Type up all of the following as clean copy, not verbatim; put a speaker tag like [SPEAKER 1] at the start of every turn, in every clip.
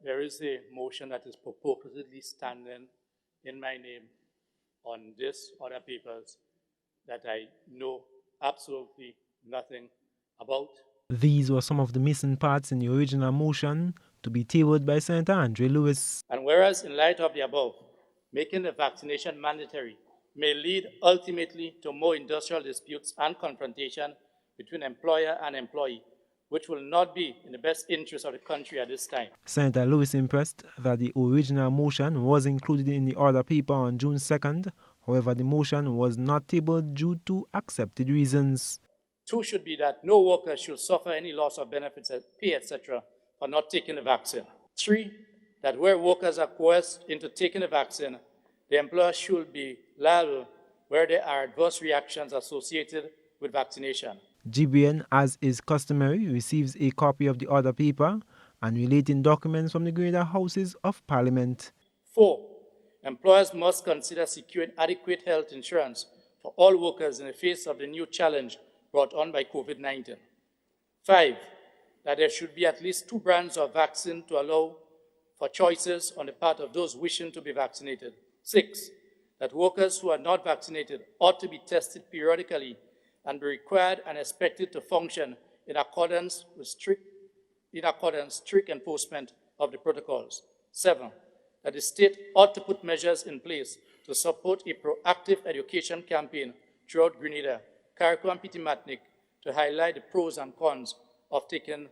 [SPEAKER 1] There is a motion that is purportedly standing in my name on this other papers that I know absolutely nothing about.
[SPEAKER 2] These were some of the missing parts in the original motion to be tabled by Senator Andre Lewis.
[SPEAKER 1] And whereas, in light of the above, making the vaccination mandatory may lead ultimately to more industrial disputes and confrontation between employer and employee, which will not be in the best interest of the country at this time.
[SPEAKER 2] Senator Lewis impressed that the original motion was included in the order paper on June 2nd. However, the motion was not tabled due to accepted reasons.
[SPEAKER 1] Two should be that no worker should suffer any loss of benefits, pay, etc., for not taking the vaccine. Three, that where workers are coerced into taking the vaccine, the employer should be liable where there are adverse reactions associated with vaccination.
[SPEAKER 2] GBN, as is customary, receives a copy of the order paper and relating documents from the greater Houses of Parliament.
[SPEAKER 1] 4, employers must consider securing adequate health insurance for all workers in the face of the new challenge brought on by COVID-19. 5, that there should be at least 2 brands of vaccine to allow for choices on the part of those wishing to be vaccinated. 6, that workers who are not vaccinated ought to be tested periodically and be required and expected to function in accordance with strict enforcement of the protocols. 7, that the state ought to put measures in place to support a proactive education campaign throughout Grenada, Carriacou and Petit Martinique to highlight the pros and cons of taking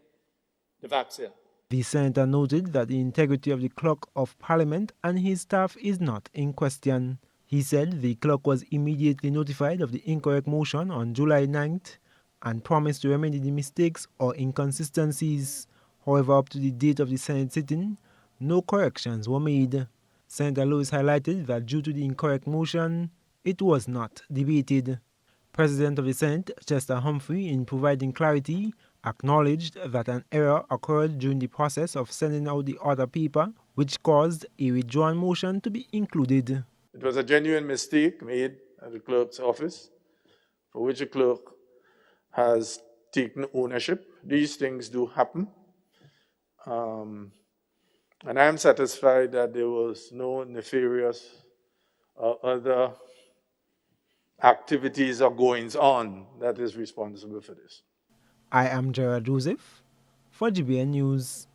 [SPEAKER 1] the vaccine.
[SPEAKER 2] The senator noted that the integrity of the Clerk of Parliament and his staff is not in question. He said the clerk was immediately notified of the incorrect motion on July 9th and promised to remedy the mistakes or inconsistencies. However, up to the date of the Senate sitting, no corrections were made. Senator Lewis highlighted that due to the incorrect motion, it was not debated. President of the Senate, Chester Humphrey, in providing clarity, acknowledged that an error occurred during the process of sending out the order paper, which caused a withdrawn motion to be included.
[SPEAKER 3] It was a genuine mistake made at the clerk's office, for which the clerk has taken ownership. These things do happen. And I am satisfied that there was no nefarious or other activities or goings on that is responsible for this.
[SPEAKER 2] I am Gerard Joseph for GBN News.